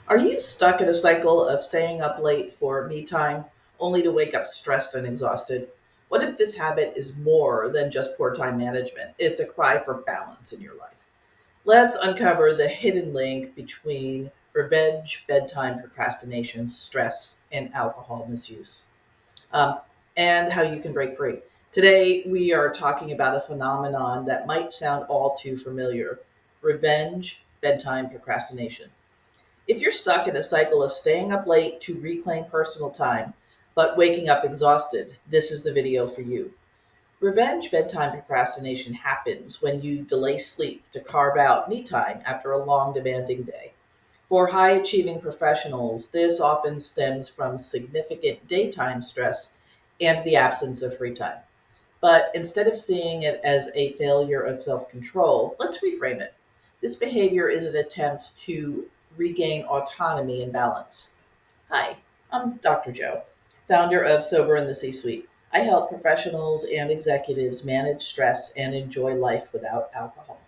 Are you stuck in a cycle of staying up late for me time only to wake up stressed and exhausted? What if this habit is more than just poor time management? It's a cry for balance in your life. Let's uncover the hidden link between revenge, bedtime procrastination, stress, and alcohol misuse, um, and how you can break free. Today, we are talking about a phenomenon that might sound all too familiar: revenge, bedtime procrastination. If you're stuck in a cycle of staying up late to reclaim personal time, but waking up exhausted, this is the video for you. Revenge bedtime procrastination happens when you delay sleep to carve out me time after a long, demanding day. For high achieving professionals, this often stems from significant daytime stress and the absence of free time. But instead of seeing it as a failure of self control, let's reframe it. This behavior is an attempt to regain autonomy and balance. Hi, I'm Dr. Joe, founder of Sober in the C Suite. I help professionals and executives manage stress and enjoy life without alcohol.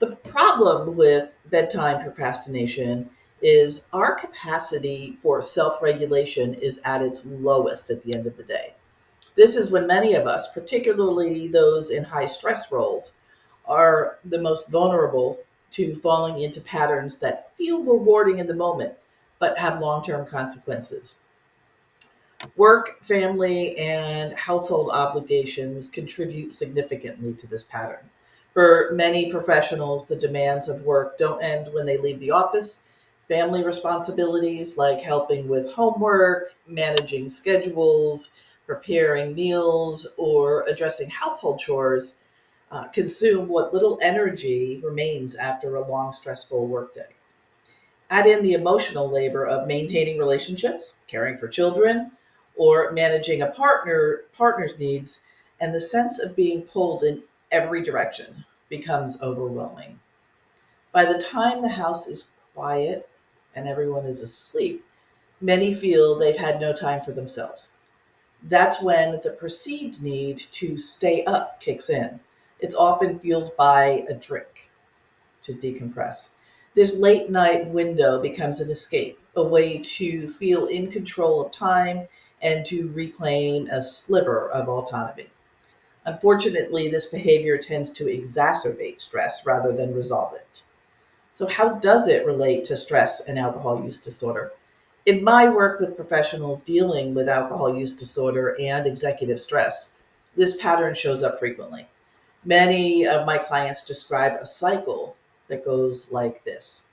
The problem with bedtime procrastination is our capacity for self regulation is at its lowest at the end of the day. This is when many of us, particularly those in high stress roles, are the most vulnerable to falling into patterns that feel rewarding in the moment but have long term consequences. Work, family, and household obligations contribute significantly to this pattern. For many professionals, the demands of work don't end when they leave the office. Family responsibilities like helping with homework, managing schedules, preparing meals, or addressing household chores consume what little energy remains after a long, stressful workday. Add in the emotional labor of maintaining relationships, caring for children, or managing a partner's needs, and the sense of being pulled in every direction becomes overwhelming. By the time the house is quiet and everyone is asleep, many feel they've had no time for themselves. That's when the perceived need to stay up kicks in. It's often fueled by a drink to decompress. This late night window becomes an escape, a way to feel in control of time and to reclaim a sliver of autonomy. Unfortunately, this behavior tends to exacerbate stress rather than resolve it. So, how does it relate to stress and alcohol use disorder? In my work with professionals dealing with alcohol use disorder and executive stress, this pattern shows up frequently. Many of my clients describe a cycle that goes like this: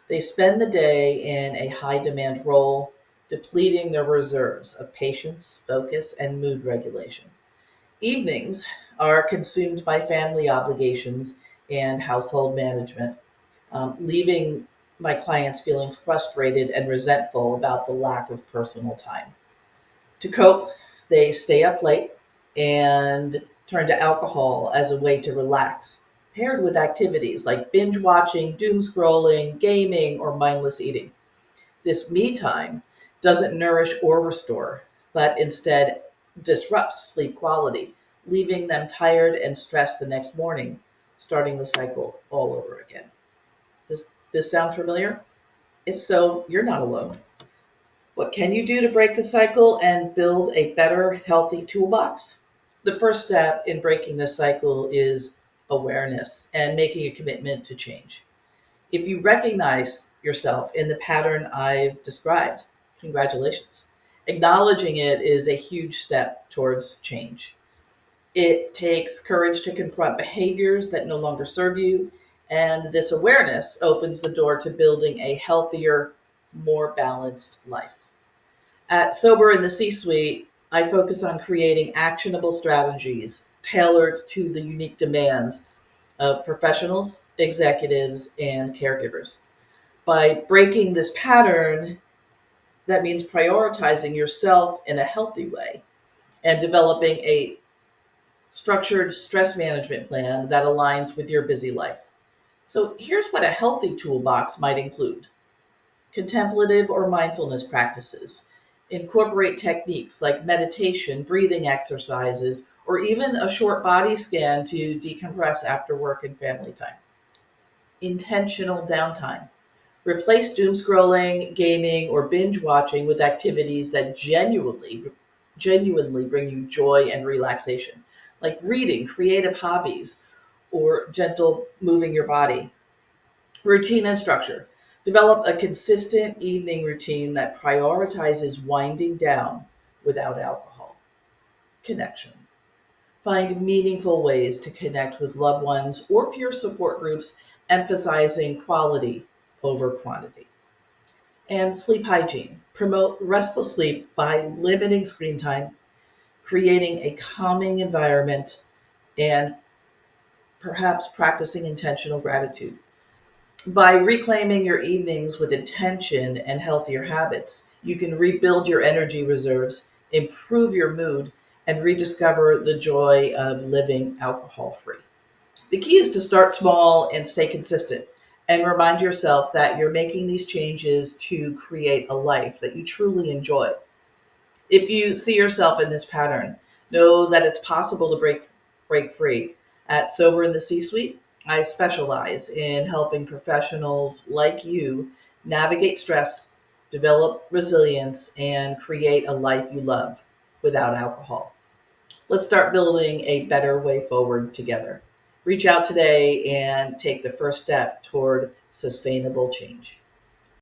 they spend the day in a high demand role, depleting their reserves of patience, focus, and mood regulation. Evenings are consumed by family obligations and household management, leaving my clients feeling frustrated and resentful about the lack of personal time. To cope, they stay up late and turn to alcohol as a way to relax, paired with activities like binge watching, doom scrolling, gaming, or mindless eating. This me time doesn't nourish or restore, but instead disrupts sleep quality, leaving them tired and stressed the next morning, starting the cycle all over again. This sound familiar? If so, you're not alone. What can you do to break the cycle and build a better, healthy toolbox? The first step in breaking this cycle is awareness and making a commitment to change. If you recognize yourself in the pattern I've described, congratulations. Acknowledging it is a huge step towards change. It takes courage to confront behaviors that no longer serve you, and this awareness opens the door to building a healthier, more balanced life. At Sober in the C Suite, I focus on creating actionable strategies tailored to the unique demands of professionals, executives, and caregivers. By breaking this pattern, that means prioritizing yourself in a healthy way and developing a structured stress management plan that aligns with your busy life. So, here's what a healthy toolbox might include: contemplative or mindfulness practices. Incorporate techniques like meditation, breathing exercises, or even a short body scan to decompress after work and family time. Intentional downtime. Replace doom scrolling, gaming, or binge watching with activities that genuinely bring you joy and relaxation, like reading, creative hobbies, or gentle moving your body. Routine and structure. Develop a consistent evening routine that prioritizes winding down without alcohol. Connection. Find meaningful ways to connect with loved ones or peer support groups, emphasizing quality over quantity. And sleep hygiene. Promote restful sleep by limiting screen time, creating a calming environment, and perhaps practicing intentional gratitude. By reclaiming your evenings with intention and healthier habits, you can rebuild your energy reserves, improve your mood, and rediscover the joy of living alcohol free. The key is to start small and stay consistent, and remind yourself that you're making these changes to create a life that you truly enjoy. If you see yourself in this pattern, know that it's possible to break free. At Sober in the C-Suite, I specialize in helping professionals like you navigate stress, develop resilience, and create a life you love without alcohol. Let's start building a better way forward together. Reach out today and take the first step toward sustainable change.